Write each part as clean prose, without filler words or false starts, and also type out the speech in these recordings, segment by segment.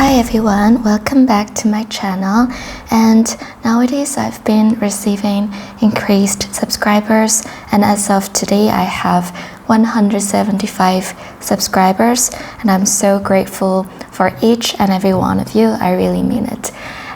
Hi everyone, welcome back to my channel. And nowadays I've been receiving increased subscribers, and as of today I have 175 subscribers, and I'm so grateful for each and every one of you. I really mean it.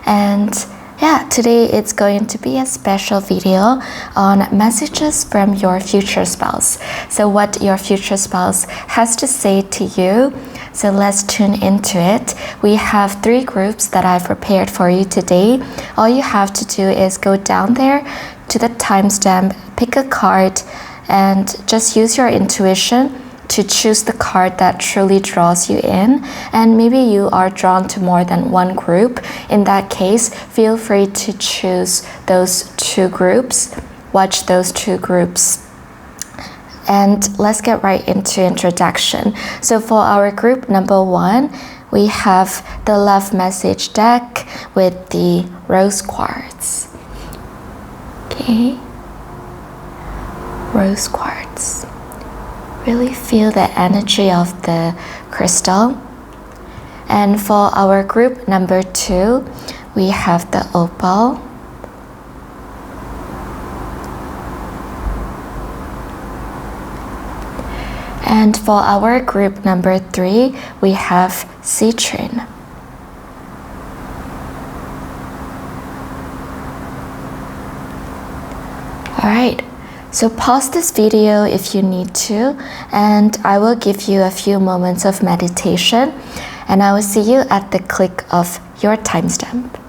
And yeah, today it's going to be a special video on messages from your future spouse. So what your future spouse has to say to you. So let's tune into it. We have 3 groups that I've prepared for you today. All you have to do is go down there to the timestamp, pick a card, and just use your intuition to choose the card that truly draws you in. And maybe you are drawn to more than one group. In that case, feel free to choose those 2 groups. Watch those 2 groups. And let's get right into introduction. So for our group number 1, we have the love message deck with the rose quartz. Okay, rose quartz. Really feel the energy of the crystal. And for our group number 2, we have the opal. And for our group number 3, we have citrine. Alright, so pause this video if you need to, and I will give you a few moments of meditation, and I will see you at the click of your timestamp.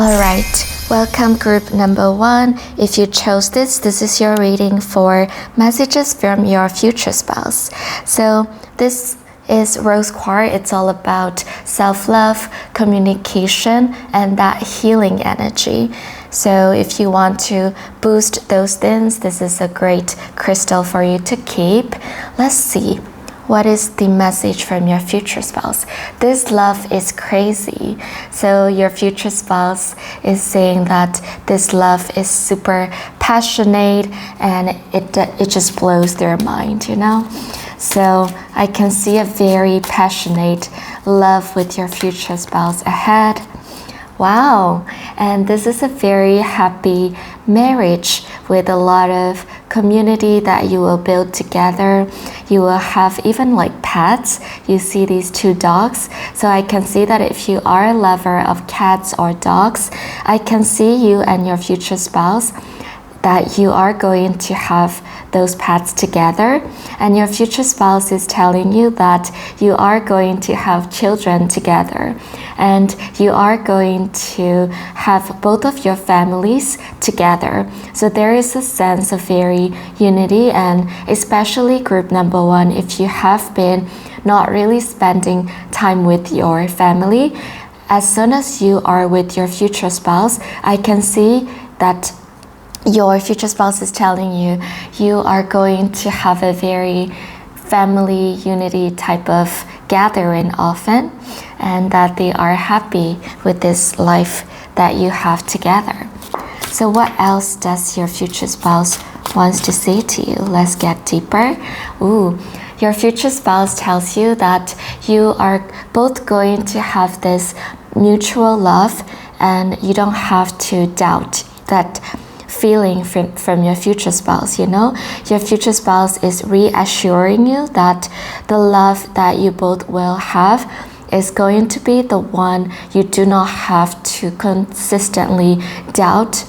Alright, welcome group number 1. If you chose this is your reading for messages from your future spouse. So this is rose quartz. It's all about self-love, communication, and that healing energy. So if you want to boost those things, this is a great crystal for you to keep. Let's see. What is the message from your future spouse? This love is crazy. So your future spouse is saying that this love is super passionate and it just blows their mind, you know? So I can see a very passionate love with your future spouse ahead. Wow, and this is a very happy marriage with a lot of community that you will build together. You will have even like pets. You see these 2 dogs. So I can see that if you are a lover of cats or dogs, I can see you and your future spouse that you are going to have those pets together, and your future spouse is telling you that you are going to have children together, and you are going to have both of your families together. So there is a sense of very unity, and especially group number 1, if you have been not really spending time with your family, as soon as you are with your future spouse, I can see that your future spouse is telling you you are going to have a very family unity type of gathering often, and that they are happy with this life that you have together. So what else does your future spouse wants to say to you? Let's get deeper. Ooh, your future spouse tells you that you are both going to have this mutual love, and you don't have to doubt that feeling from your future spouse, you know? Your future spouse is reassuring you that the love that you both will have is going to be the one you do not have to consistently doubt,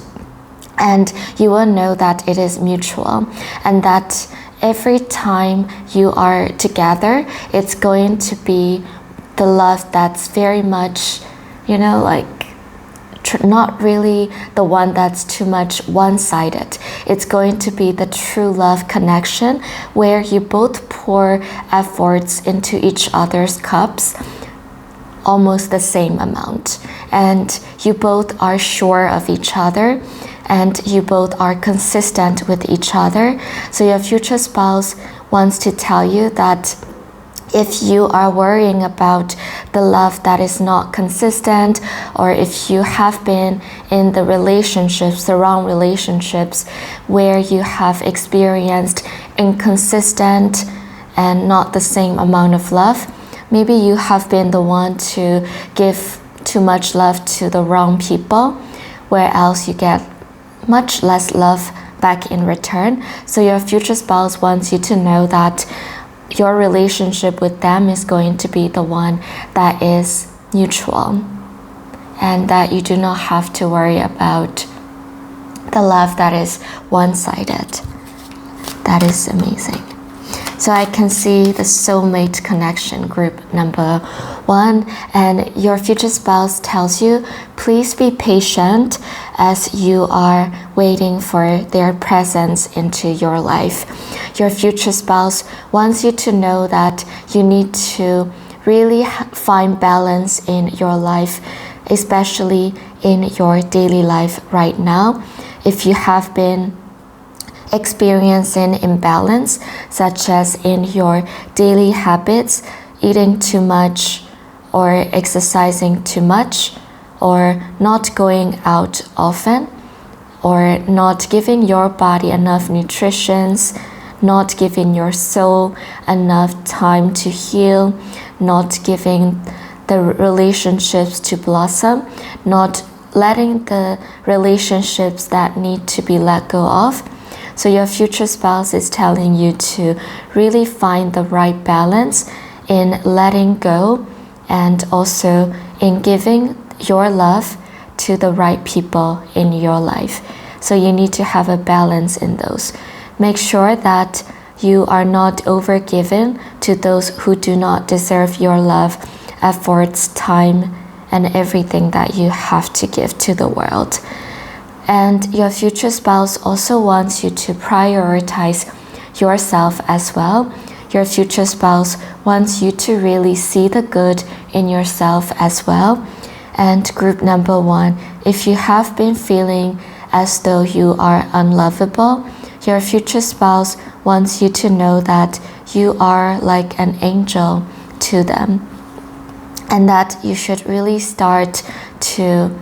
and you will know that it is mutual, and that every time you are together, it's going to be the love that's very much, you know, like not really the one that's too much one-sided. It's going to be the true love connection where you both pour efforts into each other's cups, almost the same amount, and you both are sure of each other, and you both are consistent with each other. So your future spouse wants to tell you that if you are worrying about the love that is not consistent, or if you have been in the relationships, the wrong relationships, where you have experienced inconsistent and not the same amount of love. Maybe you have been the one to give too much love to the wrong people, where else you get much less love back in return. So your future spouse wants you to know that your relationship with them is going to be the one that is neutral, and that you do not have to worry about the love that is one-sided. That is amazing. So I can see the soulmate connection, group number 1, and your future spouse tells you, please be patient as you are waiting for their presence into your life. Your future spouse wants you to know that you need to really find balance in your life, especially in your daily life right now. If you have been experiencing imbalance, such as in your daily habits, eating too much or exercising too much, or not going out often, or not giving your body enough nutrition, not giving your soul enough time to heal, not giving the relationships to blossom, not letting the relationships that need to be let go of. So your future spouse is telling you to really find the right balance in letting go and also in giving your love to the right people in your life. So you need to have a balance in those. Make sure that you are not overgiven to those who do not deserve your love, efforts, time, and everything that you have to give to the world. And your future spouse also wants you to prioritize yourself as well. Your future spouse wants you to really see the good in yourself as well. And group number 1, if you have been feeling as though you are unlovable, your future spouse wants you to know that you are like an angel to them, and that you should really start to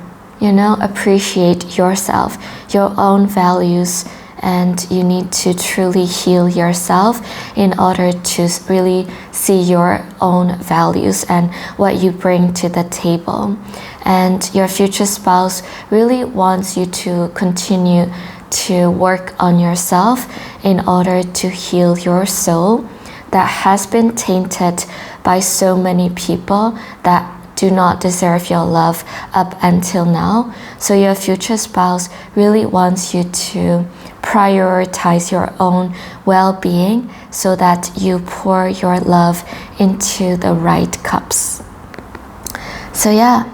appreciate yourself, your own values, and you need to truly heal yourself in order to really see your own values and what you bring to the table. And your future spouse really wants you to continue to work on yourself in order to heal your soul that has been tainted by so many people that do not deserve your love up until now. So your future spouse really wants you to prioritize your own well-being so that you pour your love into the right cups. So yeah,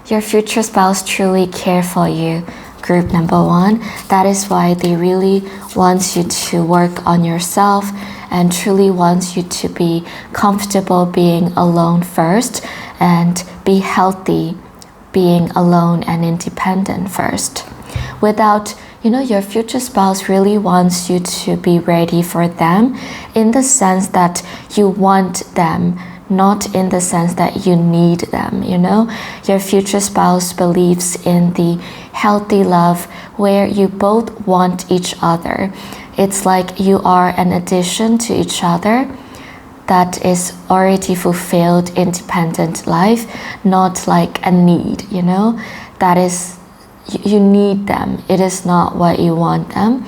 your future spouse truly care for you, group number 1. That is why they really want you to work on yourself and truly wants you to be comfortable being alone first and be healthy being alone and independent first. Without, your future spouse really wants you to be ready for them in the sense that you want them, not in the sense that you need them, Your future spouse believes in the healthy love where you both want each other. It's like you are an addition to each other that is already fulfilled independent life, not like a need, That is, you need them. It is not what you want them.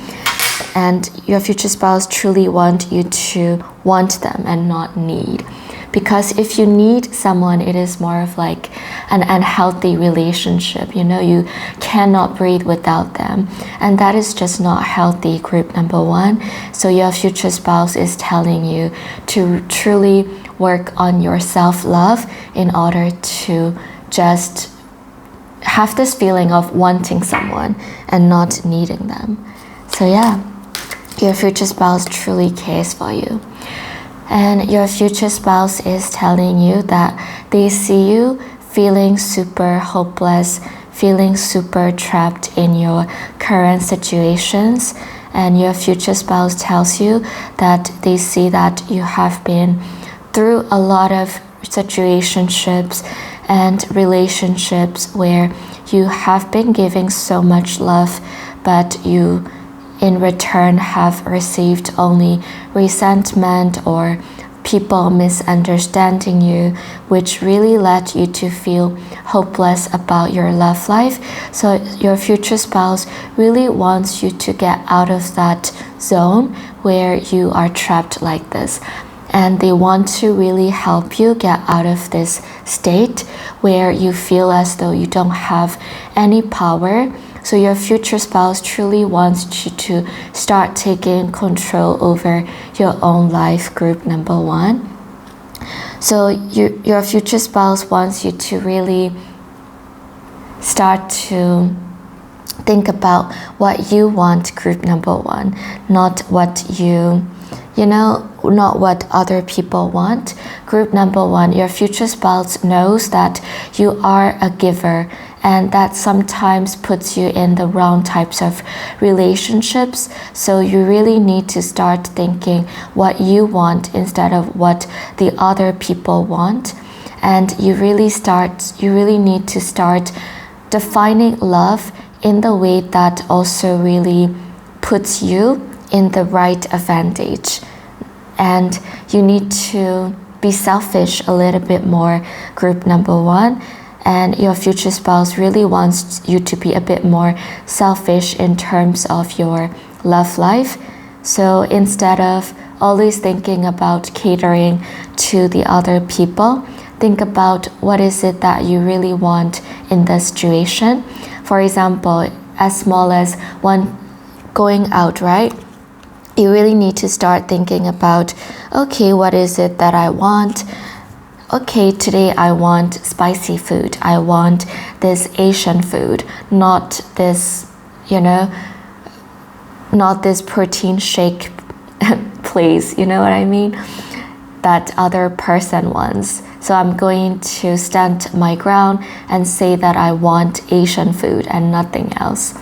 And your future spouse truly want you to want them and not need. Because if you need someone, it is more of like an unhealthy relationship. You cannot breathe without them. And that is just not healthy, group number 1. So your future spouse is telling you to truly work on your self-love in order to just have this feeling of wanting someone and not needing them. So yeah, your future spouse truly cares for you. And your future spouse is telling you that they see you feeling super hopeless, feeling super trapped in your current situations. And your future spouse tells you that they see that you have been through a lot of situationships and relationships where you have been giving so much love, but you in return have received only resentment or people misunderstanding you, which really led you to feel hopeless about your love life. So your future spouse really wants you to get out of that zone where you are trapped like this. And they want to really help you get out of this state where you feel as though you don't have any power. So your future spouse truly wants you to start taking control over your own life, group number 1. So your future spouse wants you to really start to think about what you want, group number 1, not what not what other people want. Group number 1, your future spouse knows that you are a giver, and that sometimes puts you in the wrong types of relationships. So you really need to start thinking what you want instead of what the other people want. And you really need to start defining love in the way that also really puts you in the right advantage. And you need to be selfish a little bit more, group number 1. And your future spouse really wants you to be a bit more selfish in terms of your love life. So instead of always thinking about catering to the other people, think about what is it that you really want in the situation. For example, as small as one going out, right? You really need to start thinking about, okay, what is it that I want? Okay, today I want spicy food. I want this Asian food, not this, not this protein shake place, you know what I mean? That other person wants. So I'm going to stand my ground and say that I want Asian food and nothing else.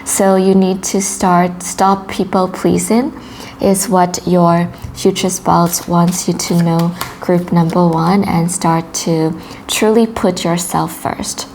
So you need to stop people pleasing is what your future spouse wants you to know, group number 1, and start to truly put yourself first.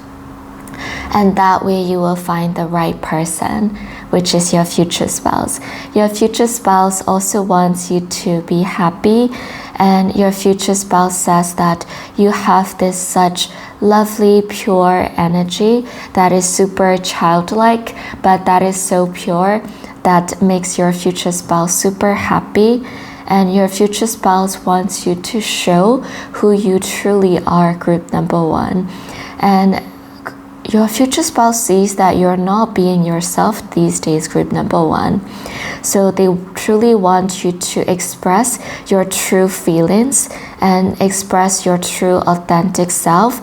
And that way you will find the right person, which is your future spouse. Your future spouse also wants you to be happy, and your future spouse says that you have this such lovely, pure energy that is super childlike, but that is so pure that makes your future spouse super happy. And your future spouse wants you to show who you truly are, group number 1. And your future spouse sees that you're not being yourself these days, group number 1. So they truly want you to express your true feelings and express your true authentic self.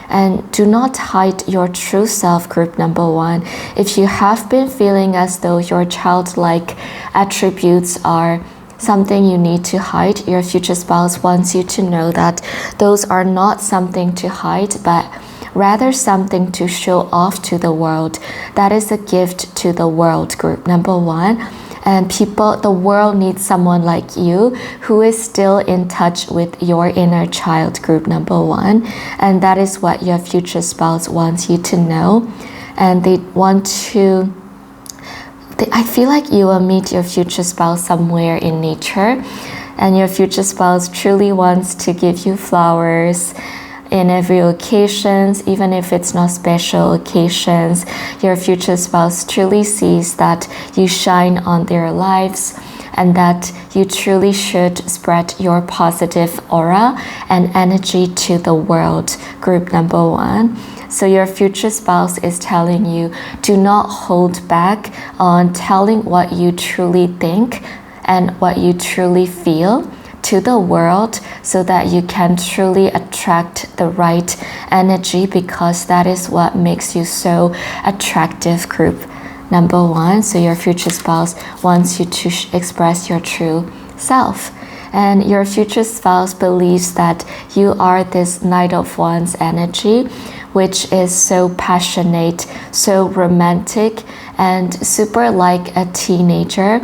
And do not hide your true self, group number 1. If you have been feeling as though your childlike attributes are something you need to hide, your future spouse wants you to know that those are not something to hide, but rather something to show off to the world. That is a gift to the world, group number 1. And the world needs someone like you who is still in touch with your inner child, group number 1. And that is what your future spouse wants you to know. And I feel like you will meet your future spouse somewhere in nature. And your future spouse truly wants to give you flowers in every occasions, even if it's not special occasions. Your future spouse truly sees that you shine on their lives and that you truly should spread your positive aura and energy to the world, group number 1. So your future spouse is telling you, do not hold back on telling what you truly think and what you truly feel to the world, so that you can truly attract the right energy, because that is what makes you so attractive, group number 1. So your future spouse wants you to express your true self. And your future spouse believes that you are this Knight of Wands energy, which is so passionate, so romantic, and super like a teenager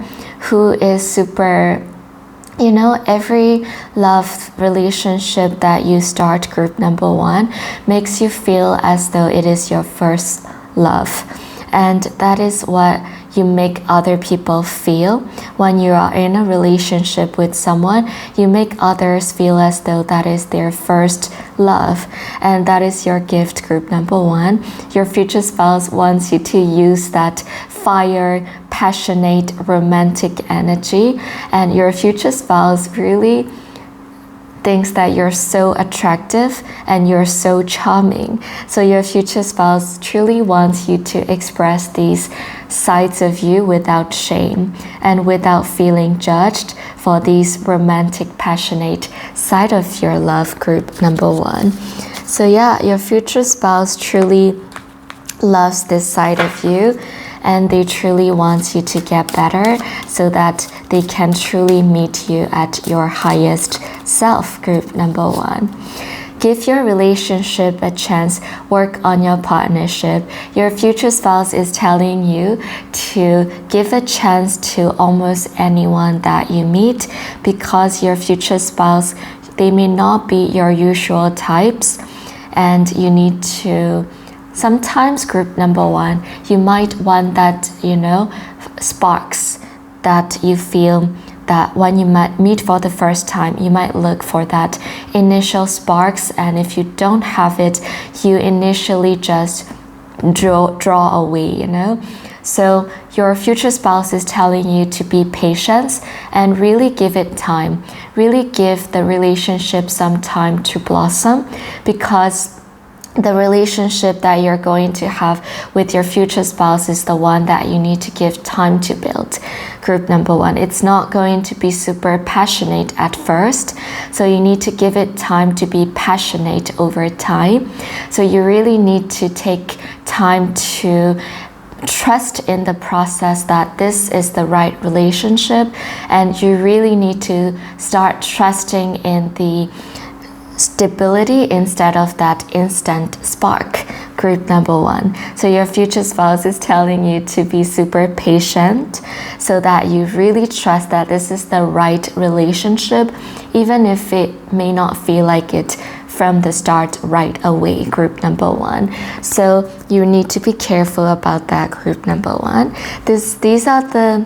who is super, every love relationship that you start, group number 1, makes you feel as though it is your first love. And that is what you make other people feel. When you are in a relationship with someone, you make others feel as though that is their first love, and that is your gift, group number 1. Your future spouse wants you to use that fire, passionate, romantic energy, and your future spouse really thinks that you're so attractive and you're so charming. So your future spouse truly wants you to express these sides of you without shame and without feeling judged for these romantic, passionate side of your love, group number 1. So yeah, your future spouse truly loves this side of you, and they truly want you to get better so that they can truly meet you at your highest self, group number 1. Give your relationship a chance, work on your partnership. Your future spouse is telling you to give a chance to almost anyone that you meet, because your future spouse, they may not be your usual types, and you need to sometimes, group number 1, you might want that, sparks that you feel that when you meet for the first time, you might look for that initial sparks, and if you don't have it, you initially just draw away, So your future spouse is telling you to be patient and really give it time. Really give the relationship some time to blossom, because the relationship that you're going to have with your future spouse is the one that you need to give time to build. Group number 1, it's not going to be super passionate at first, so you need to give it time to be passionate over time. So you really need to take time to trust in the process that this is the right relationship, and you really need to start trusting in the stability instead of that instant spark, group number 1. So your future spouse is telling you to be super patient so that you really trust that this is the right relationship, even if it may not feel like it from the start right away, group number 1. So you need to be careful about that, group number 1. These are the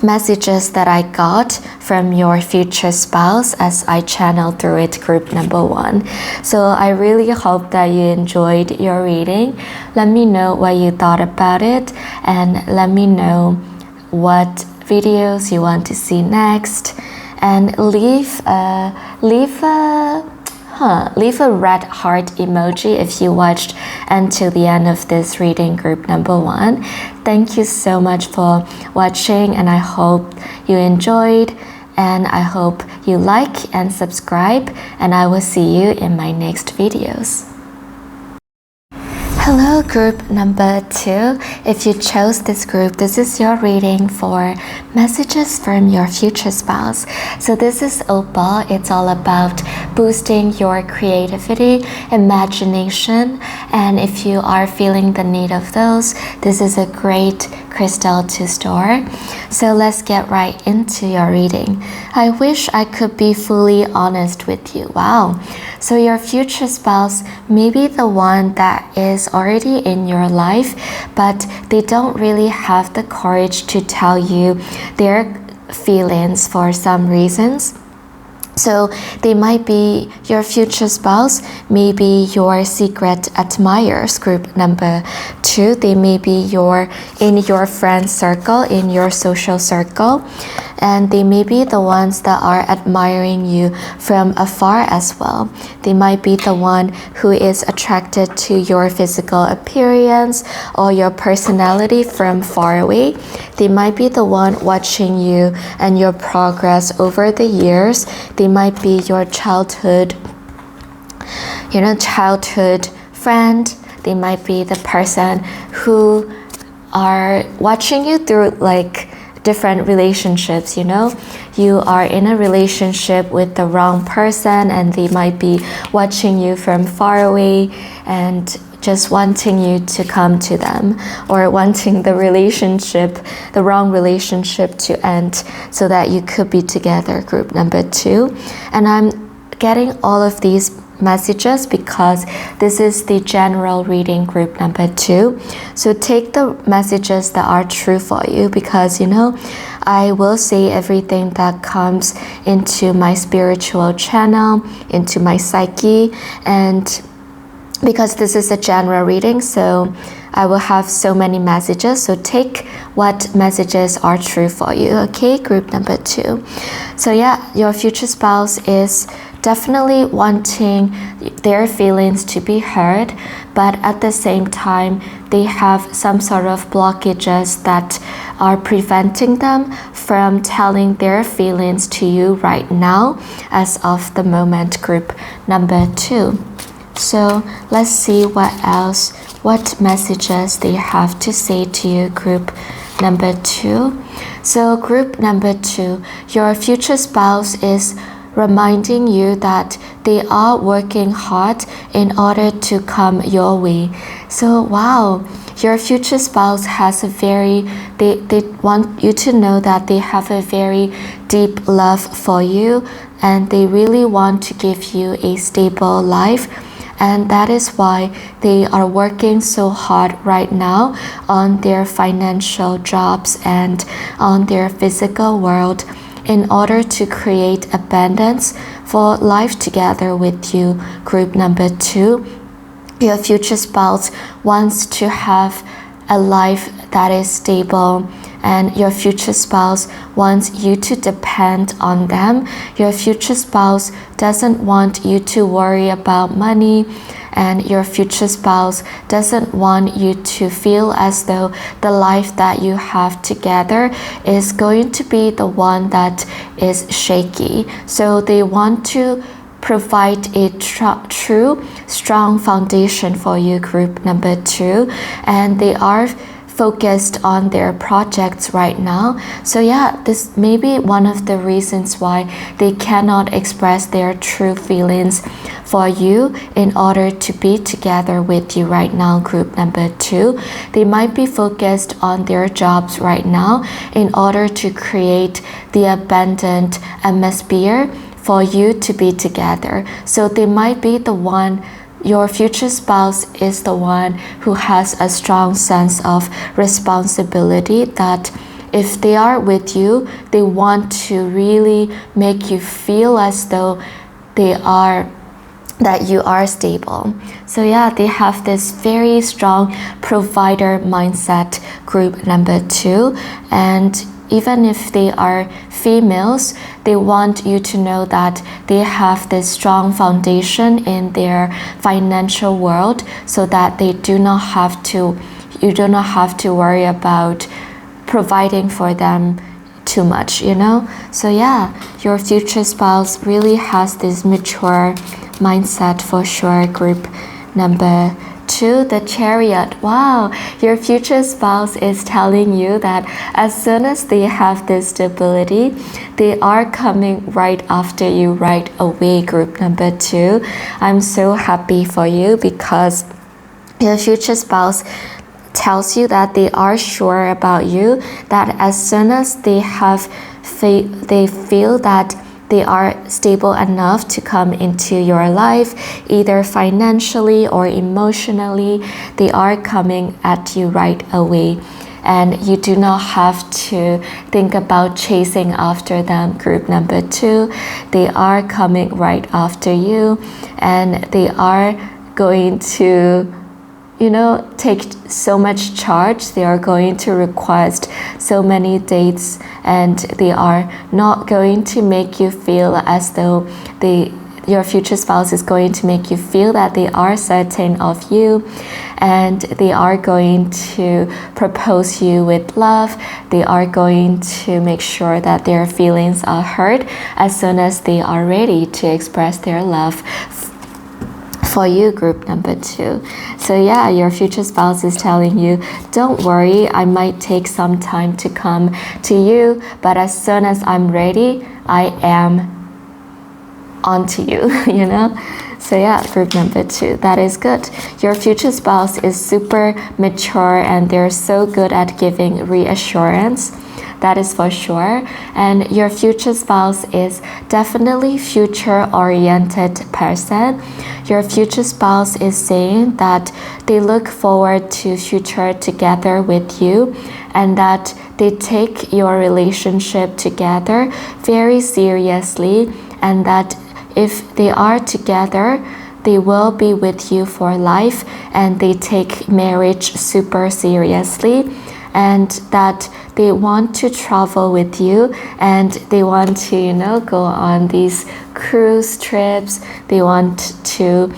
messages that I got from your future spouse as I channeled through it, group number 1. So I really hope that you enjoyed your reading. Let me know what you thought about it, and let me know what videos you want to see next, and leave a red heart emoji if you watched until the end of this reading, group number 1. Thank you so much for watching, and I hope you enjoyed, and I hope you like and subscribe, and I will see you in my next videos. Hello, group number 2. If you chose this group, this is your reading for messages from your future spouse. So this is Opal. It's all about boosting your creativity, imagination, and if you are feeling the need of those, this is a great crystal to store. So let's get right into your reading. I wish I could be fully honest with you. Wow. So your future spouse may be the one that is already in your life, but they don't really have the courage to tell you their feelings for some reasons. So they might be your future spouse, maybe your secret admirers, group number 2. They may be in your friend circle, in your social circle, and they may be the ones that are admiring you from afar as well. They might be the one who is attracted to your physical appearance or your personality from far away. They might be the one watching you and your progress over the years. They might be your childhood friend. They might be the person who are watching you through different relationships. You are in a relationship with the wrong person, and they might be watching you from far away and just wanting you to come to them, or wanting the wrong relationship to end so that you could be together, group number 2. And I'm getting all of these messages because this is the general reading, group number 2. So take the messages that are true for you, because I will say everything that comes into my spiritual channel, into my psyche, and because this is a general reading, so I will have so many messages. So take what messages are true for you, okay? Group number 2. So yeah, your future spouse is definitely wanting their feelings to be heard, but at the same time, they have some sort of blockages that are preventing them from telling their feelings to you right now, as of the moment, group number 2. So let's see what messages they have to say to you, group number 2. So group number 2, your future spouse is reminding you that they are working hard in order to come your way. So wow, your future spouse has they want you to know that they have a very deep love for you, and they really want to give you a stable life. And that is why they are working so hard right now on their financial jobs and on their physical world in order to create abundance for life together with you, group number 2. Your future spouse wants to have a life that is stable, and your future spouse wants you to depend on them. Your future spouse doesn't want you to worry about money, and your future spouse doesn't want you to feel as though the life that you have together is going to be the one that is shaky. So they want to provide a true, strong foundation for you, group number 2, and they are focused on their projects right now. So yeah, this may be one of the reasons why they cannot express their true feelings for you in order to be together with you right now, group number 2. They might be focused on their jobs right now in order to create the abundant atmosphere for you to be together. So they might be the one, your future spouse is the one who has a strong sense of responsibility, that if they are with you, they want to really make you feel as though that you are stable. So yeah, they have this very strong provider mindset, group number 2, and even if they are females, they want you to know that they have this strong foundation in their financial world, so that you do not have to worry about providing for them too much, So yeah, your future spouse really has this mature mindset for sure, group number 2, the Chariot. Wow, your future spouse is telling you that as soon as they have this stability, they are coming right after you right away, group number 2. I'm so happy for you, because your future spouse tells you that they are sure about you, that as soon as they feel that they are stable enough to come into your life, either financially or emotionally, they are coming at you right away. And you do not have to think about chasing after them, group number 2. They are coming right after you, and they are going to take so much charge. They are going to request so many dates, and they are not going to make you feel as though your future spouse is going to make you feel that they are certain of you, and they are going to propose you with love. They are going to make sure that their feelings are heard as soon as they are ready to express their love for you, group number 2. So yeah, your future spouse is telling you, don't worry, I might take some time to come to you, but as soon as I'm ready, I am onto you, So yeah, group number 2, that is good. Your future spouse is super mature, and they're so good at giving reassurance. that is for sure. And your future spouse is definitely future-oriented person. Your future spouse is saying that they look forward to future together with you, and that they take your relationship together very seriously, and that if they are together, they will be with you for life, and they take marriage super seriously, and that they want to travel with you, and they want to, go on these cruise trips. They want to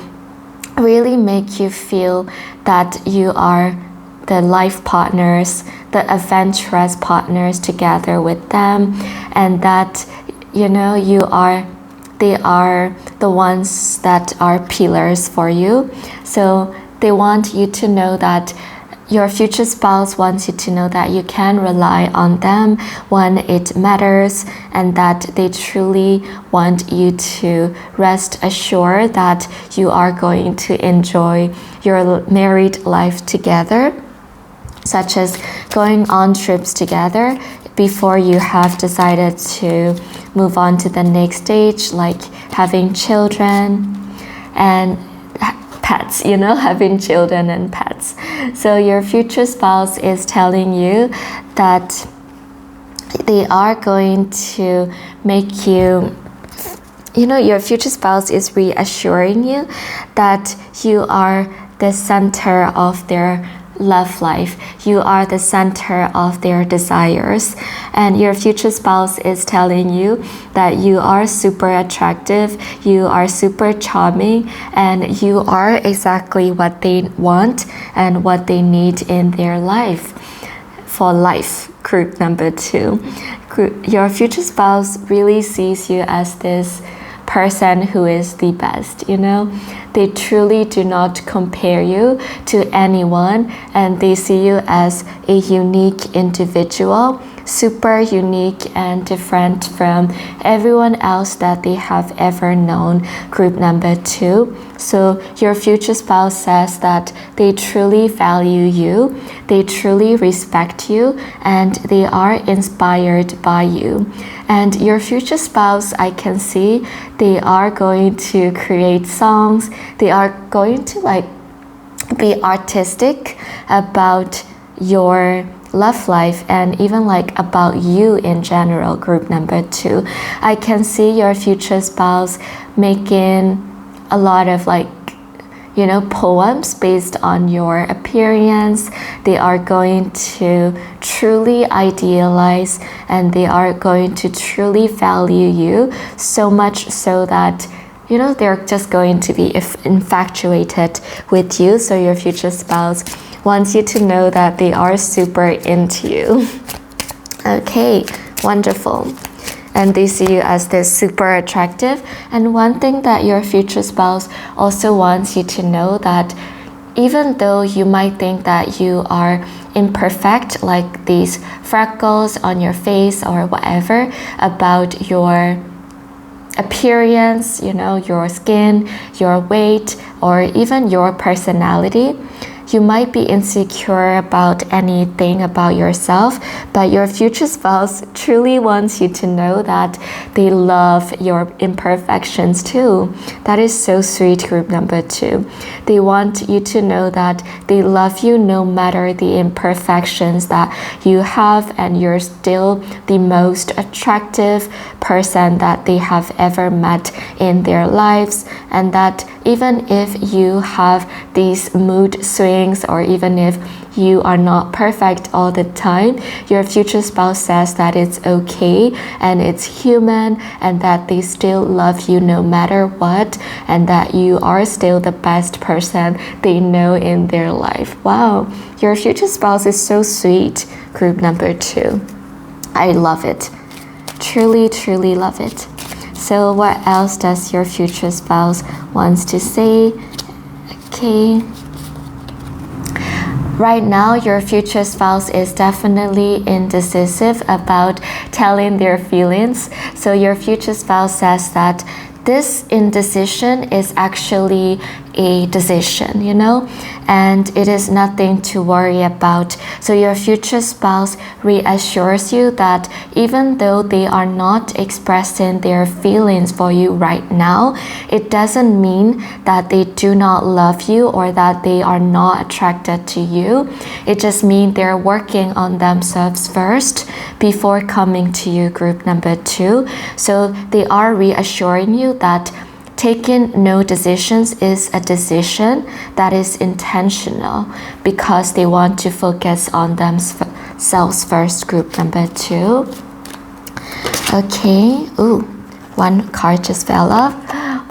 really make you feel that you are the life partners, the adventurous partners together with them, and that they are the ones that are pillars for you. So they want you to know that your future spouse wants you to know that you can rely on them when it matters, and that they truly want you to rest assured that you are going to enjoy your married life together, such as going on trips together before you have decided to move on to the next stage, like having children and pets, having children and pets. So your future spouse is telling you that they are going to make you, your future spouse is reassuring you that you are the center of their love life. You are the center of their desires, and your future spouse is telling you that you are super attractive, you are super charming, and you are exactly what they want and what they need in their life. For life, group number 2. Your future spouse really sees you as this person who is the best, They truly do not compare you to anyone, and they see you as a unique individual, super unique and different from everyone else that they have ever known, group number 2. So your future spouse says that they truly value you, they truly respect you, and they are inspired by you. And your future spouse, I can see, they are going to create songs, they are going to be artistic about your love life, and even about you in general, group number 2. I can see your future spouse making a lot of poems based on your appearance. They are going to truly idealize, and they are going to truly value you, so much so that they're just going to be infatuated with you. So your future spouse wants you to know that they are super into you. Okay, wonderful. And they see you as this super attractive. And one thing that your future spouse also wants you to know, that even though you might think that you are imperfect, like these freckles on your face or whatever, about your appearance, your skin, your weight, or even your personality, you might be insecure about anything about yourself, but your future spouse truly wants you to know that they love your imperfections too. That is so sweet, group number 2. They want you to know that they love you no matter the imperfections that you have, and you're still the most attractive person that they have ever met in their lives, and that even if you have these mood swings, or even if you are not perfect all the time, your future spouse says that it's okay and it's human, and that they still love you no matter what, and that you are still the best person they know in their life. Wow, your future spouse is so sweet, group number 2. I love it. Truly, truly love it. So what else does your future spouse wants to say? Okay. Right now, your future spouse is definitely indecisive about telling their feelings. So your future spouse says that this indecision is actually a decision, you know, and it is nothing to worry about. So your future spouse reassures you that even though they are not expressing their feelings for you right now, it doesn't mean that they do not love you or that they are not attracted to you. It just means they're working on themselves first before coming to you, group number 2. So they are reassuring you that taking no decisions is a decision that is intentional because they want to focus on themselves first, group number 2. Okay, ooh, one card just fell off.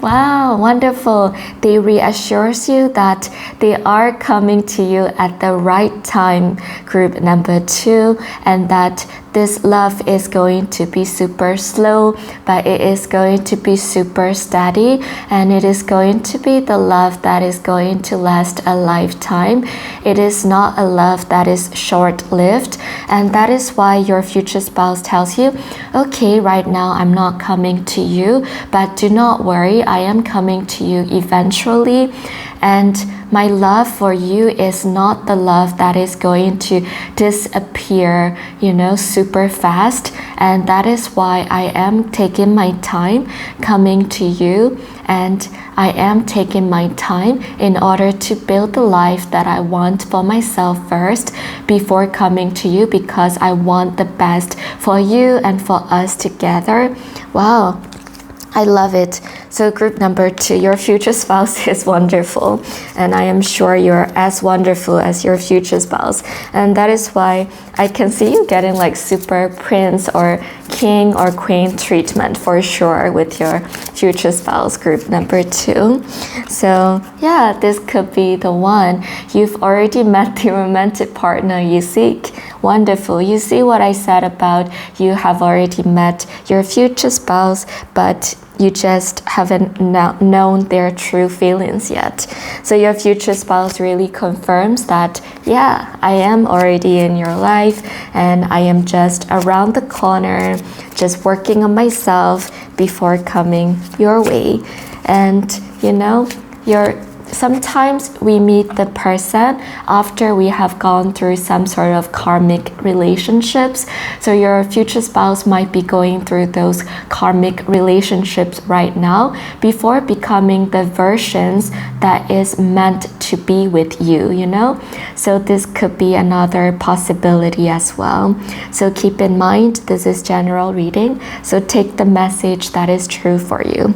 Wow, wonderful. They reassures you that they are coming to you at the right time, group number 2, and that this love is going to be super slow, but it is going to be super steady, and it is going to be the love that is going to last a lifetime. It is not a love that is short-lived, and that is why your future spouse tells you, okay, right now I'm not coming to you, but do not worry, I am coming to you eventually. And my love for you is not the love that is going to disappear, you know, super fast. And that is why I am taking my time coming to you. And I am taking my time in order to build the life that I want for myself first before coming to you, because I want the best for you and for us together. Wow. I love it. So group number 2, your future spouse is wonderful, and I am sure you're as wonderful as your future spouse, and that is why I can see you getting like super prince or king or queen treatment for sure with your future spouse, group number 2. So yeah, this could be the one. You've already met the romantic partner you seek. Wonderful. You see what I said about you have already met your future spouse, but you just haven't known their true feelings yet. So your future spouse really confirms that, yeah, I am already in your life and I am just around the corner, just working on myself before coming your way. And you know, sometimes we meet the person after we have gone through some sort of karmic relationships. So your future spouse might be going through those karmic relationships right now before becoming the versions that is meant to be with you, you know? So this could be another possibility as well. So keep in mind, this is general reading. So take the message that is true for you.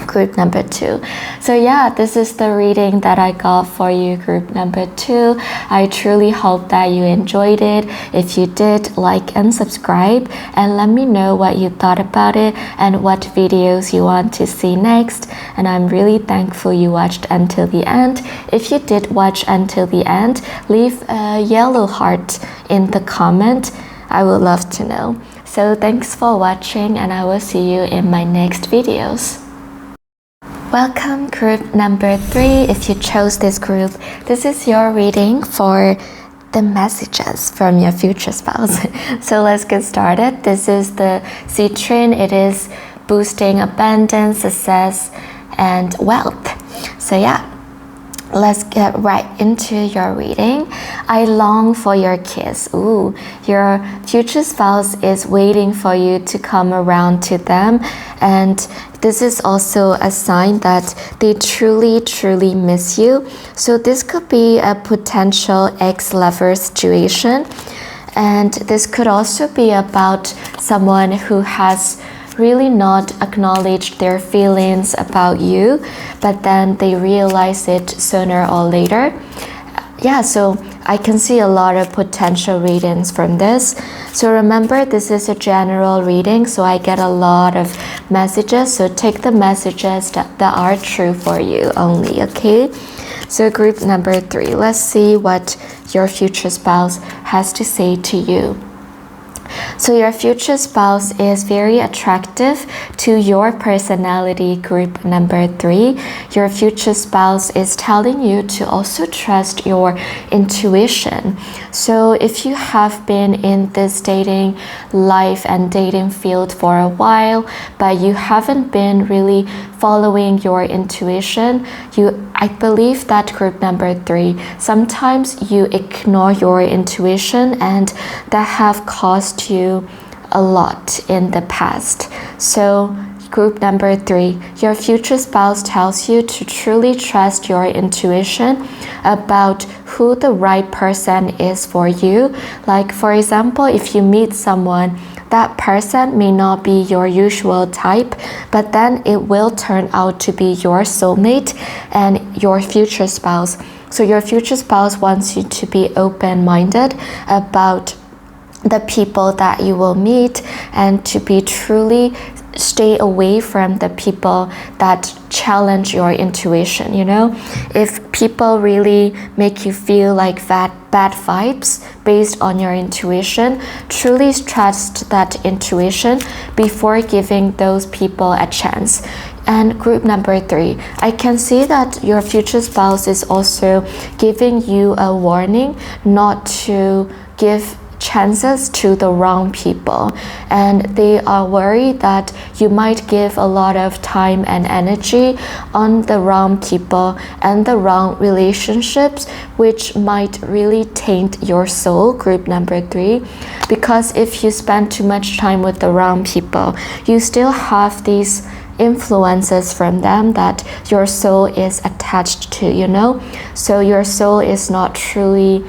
Group number 2. So yeah, this is the reading that I got for you, group number 2. I truly hope that you enjoyed it. If you did, like and subscribe, and let me know what you thought about it and what videos you want to see next. And I'm really thankful you watched until the end. If you did watch until the end, leave a yellow heart in the comment. I would love to know. So thanks for watching, and I will see you in my next videos. Welcome, group number 3. If you chose this group, this is your reading for the messages from your future spouse. So let's get started. This is the Citron. It is boosting abundance, success, and wealth. So yeah, let's get right into your reading. I long for your kiss. Ooh, your future spouse is waiting for you to come around to them, and this is also a sign that they truly, truly miss you. So this could be a potential ex-lover situation, and this could also be about someone who has really not acknowledged their feelings about you, but then they realize it sooner or later. Yeah, so I can see a lot of potential readings from this. So remember, this is a general reading, so I get a lot of messages. So take the messages that are true for you only, okay? So group number 3, let's see what your future spouse has to say to you. So your future spouse is very attractive to your personality, group number 3. Your future spouse is telling you to also trust your intuition. So if you have been in this dating life and dating field for a while, but you haven't been really following your intuition, I believe that group number 3, sometimes you ignore your intuition, and that have cost you a lot in the past. So group number 3, your future spouse tells you to truly trust your intuition about who the right person is for you. Like, for example, if you meet someone, that person may not be your usual type, but then it will turn out to be your soulmate and your future spouse. So your future spouse wants you to be open-minded about the people that you will meet, and to be truly stay away from the people that challenge your intuition. If people really make you feel like bad vibes based on your intuition, truly trust that intuition before giving those people a chance. And group number 3, I can see that your future spouse is also giving you a warning not to give chances to the wrong people, and they are worried that you might give a lot of time and energy on the wrong people and the wrong relationships, which might really taint your soul, group number 3. Because if you spend too much time with the wrong people, you still have these influences from them that your soul is attached to, so your soul is not truly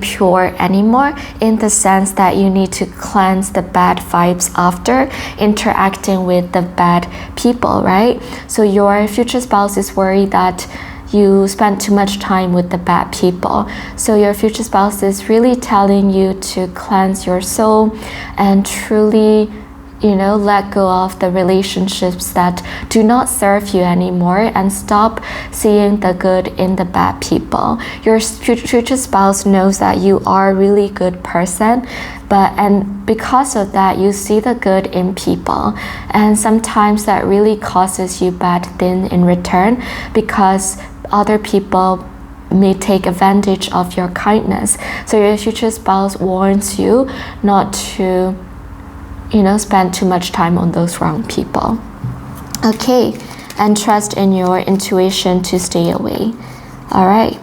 pure anymore, in the sense that you need to cleanse the bad vibes after interacting with the bad people, right? So your future spouse is worried that you spend too much time with the bad people. So your future spouse is really telling you to cleanse your soul and truly let go of the relationships that do not serve you anymore, and stop seeing the good in the bad people. Your future spouse knows that you are a really good person, and because of that, you see the good in people, and sometimes that really causes you bad things in return, because other people may take advantage of your kindness. So your future spouse warns you not to spend too much time on those wrong people. Okay, and trust in your intuition to stay away. All right.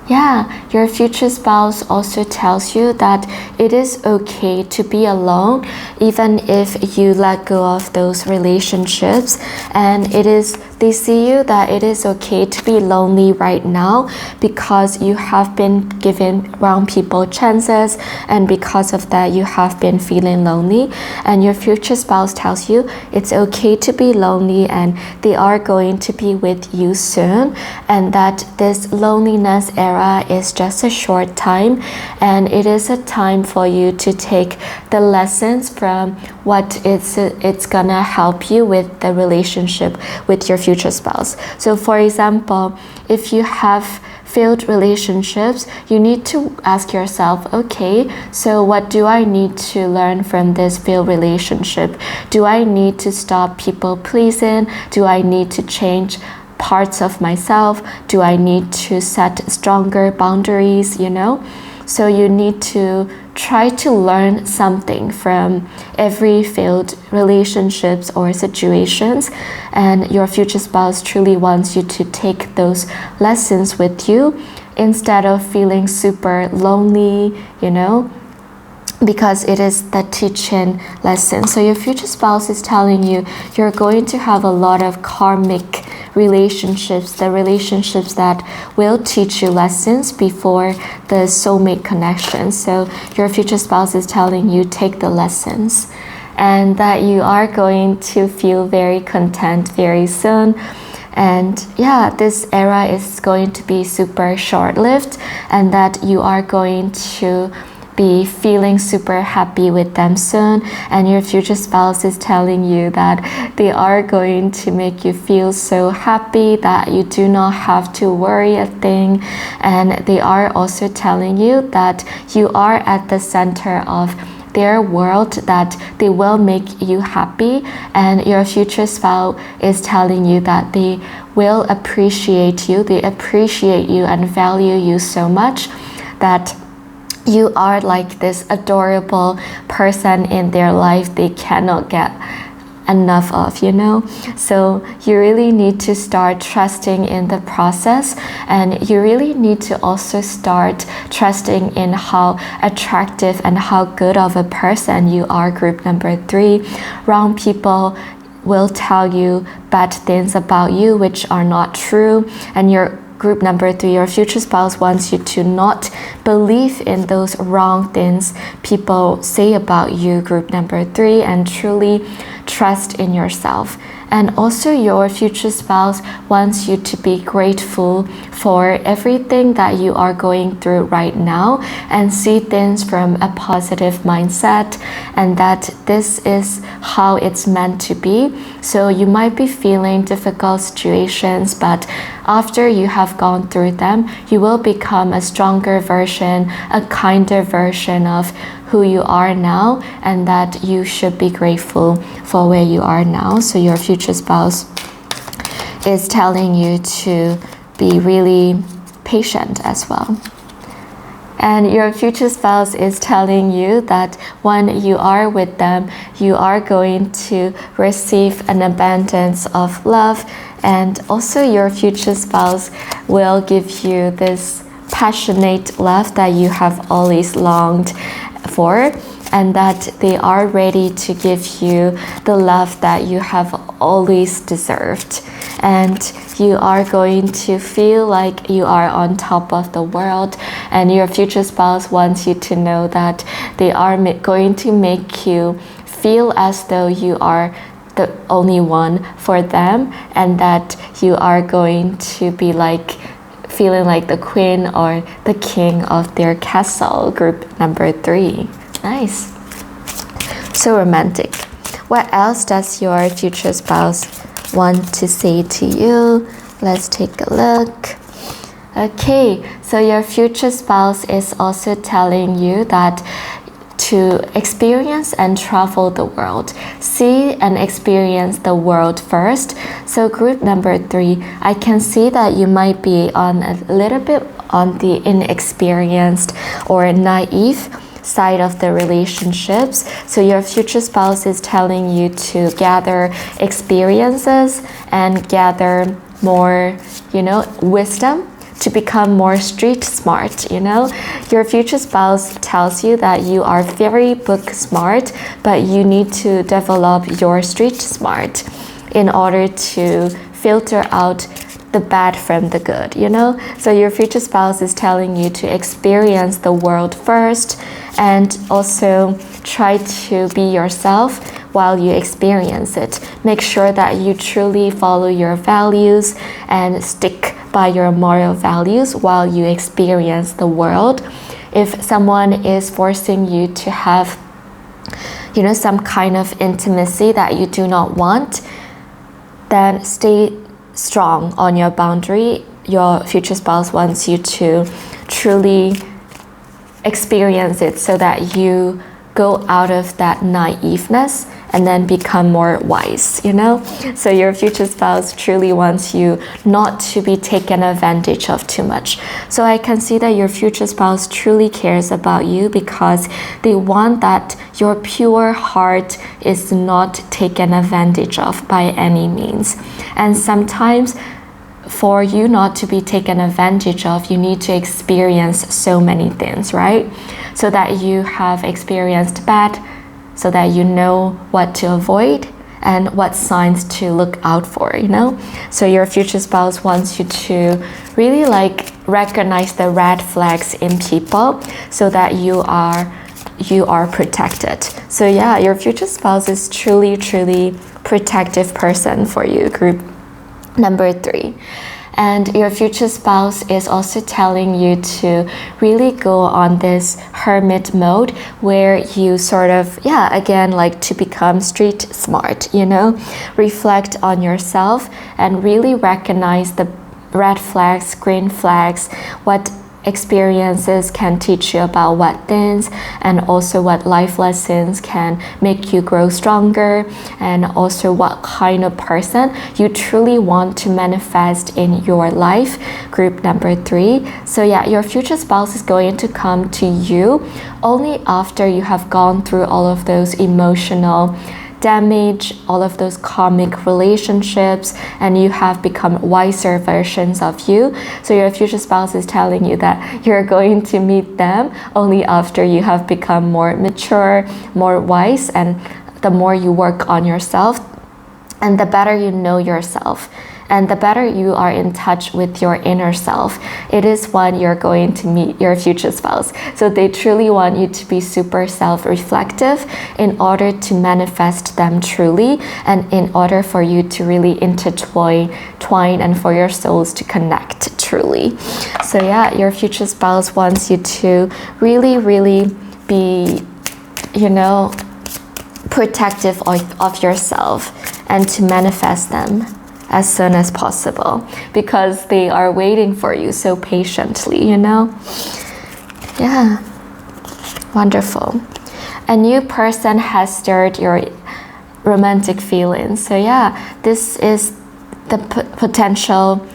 Yeah, your future spouse also tells you that it is okay to be alone, even if you let go of those relationships, and they see you that it is okay to be lonely right now, because you have been giving wrong people chances, and because of that you have been feeling lonely. And your future spouse tells you it's okay to be lonely, and they are going to be with you soon, and that this loneliness era is just a short time, and it is a time for you to take the lessons from what it's gonna help you with the relationship with your future spouse. So for example, if you have failed relationships, you need to ask yourself, okay, so what do I need to learn from this failed relationship? Do I need to stop people pleasing? Do I need to change parts of myself? Do I need to set stronger boundaries? So you need to try to learn something from every failed relationships or situations, and your future spouse truly wants you to take those lessons with you instead of feeling super lonely, because it is the teaching lesson. So your future spouse is telling you you're going to have a lot of karmic relationships, the relationships that will teach you lessons before the soulmate connection. So your future spouse is telling you take the lessons, and that you are going to feel very content very soon. And yeah, this era is going to be super short-lived, and that you are going to be feeling super happy with them soon, and your future spouse is telling you that they are going to make you feel so happy that you do not have to worry a thing, and they are also telling you that you are at the center of their world, that they will make you happy, and your future spouse is telling you that they will appreciate you, and value you so much, that you are like this adorable person in their life they cannot get enough of, you know. So you really need to start trusting in the process, and you really need to also start trusting in how attractive and how good of a person you are, group number 3. Wrong people will tell you bad things about you which are not true, and your group number 3, your future spouse wants you to not believe in those wrong things people say about you, group number 3, and truly trust in yourself. And also your future spouse wants you to be grateful for everything that you are going through right now, and see things from a positive mindset, and that this is how it's meant to be. So you might be feeling difficult situations, but after you have gone through them, you will become a stronger version, a kinder version of who you are now, and that you should be grateful for where you are now. So your future spouse is telling you to be really patient as well. And your future spouse is telling you that when you are with them, you are going to receive an abundance of love, and also your future spouse will give you this passionate love that you have always longed for, and that they are ready to give you the love that you have always deserved. And you are going to feel like you are on top of the world, and your future spouse wants you to know that they are going to make you feel as though you are the only one for them, and that you are going to be like feeling like the queen or the king of their castle, group number 3. Nice. So romantic. What else does your future spouse want to say to you? Let's take a look. Okay, so your future spouse is also telling you that to experience and travel the world. See and experience the world first. So group number 3, I can see that you might be on a little bit on the inexperienced or naive side of the relationships. So your future spouse is telling you to gather experiences and gather more, wisdom, to become more street smart. Your future spouse tells you that you are very book smart, but you need to develop your street smart in order to filter out the bad from the good, So your future spouse is telling you to experience the world first, and also try to be yourself while you experience it. Make sure that you truly follow your values and stick by your moral values while you experience the world. If someone is forcing you to have, some kind of intimacy that you do not want, then stay strong on your boundary. Your future spouse wants you to truly experience it so that you go out of that naiveness and then become more wise, So your future spouse truly wants you not to be taken advantage of too much. So I can see that your future spouse truly cares about you, because they want that your pure heart is not taken advantage of by any means. And sometimes for you not to be taken advantage of, you need to experience so many things, right? So that you have experienced bad, so that you know what to avoid and what signs to look out for, So your future spouse wants you to really recognize the red flags in people, so that you are protected. So yeah, your future spouse is truly, truly protective person for you, group number 3. And your future spouse is also telling you to really go on this hermit mode where you sort of, again, like to become street smart, reflect on yourself and really recognize the red flags, green flags, what experiences can teach you about what things, and also what life lessons can make you grow stronger, and also what kind of person you truly want to manifest in your life. Group number 3. So your future spouse is going to come to you only after you have gone through all of those emotional damage, all of those karmic relationships, and you have become wiser versions of you. So your future spouse is telling you that you're going to meet them only after you have become more mature, more wise, and the more you work on yourself, and the better you know yourself, and the better you are in touch with your inner self, it is when you're going to meet your future spouse. So they truly want you to be super self-reflective in order to manifest them truly, and in order for you to really intertwine and for your souls to connect truly. So your future spouse wants you to really, really be, protective of yourself and to manifest them as soon as possible, because they are waiting for you so patiently, Wonderful. A new person has stirred your romantic feelings. So this is the potential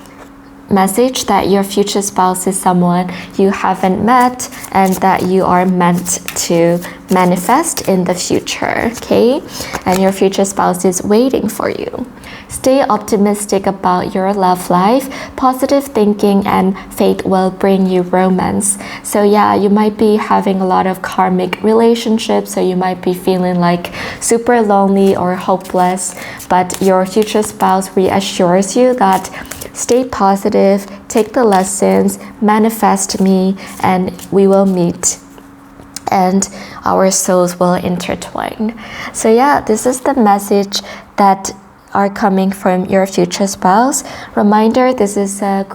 message that your future spouse is someone you haven't met and that you are meant to manifest in the future, okay? And your future spouse is waiting for you. Stay optimistic about your love life. Positive thinking and faith will bring you romance. So you might be having a lot of karmic relationships, so you might be feeling like super lonely or hopeless, but your future spouse reassures you that stay positive, take the lessons, manifest me, and we will meet, and our souls will intertwine. So this is the message that are coming from your future spouse. Reminder, this is a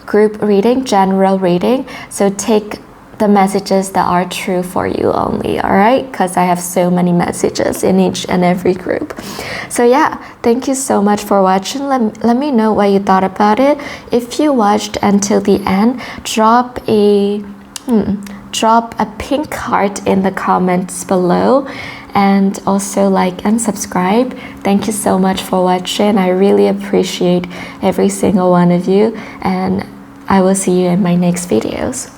group reading, general reading, so take the messages that are true for you only, all right? Because I have so many messages in each and every group. So thank you so much for watching. Let me know what you thought about it. If you watched until the end, drop a pink heart in the comments below, and also like and subscribe. Thank you so much for watching. I really appreciate every single one of you, and I will see you in my next videos.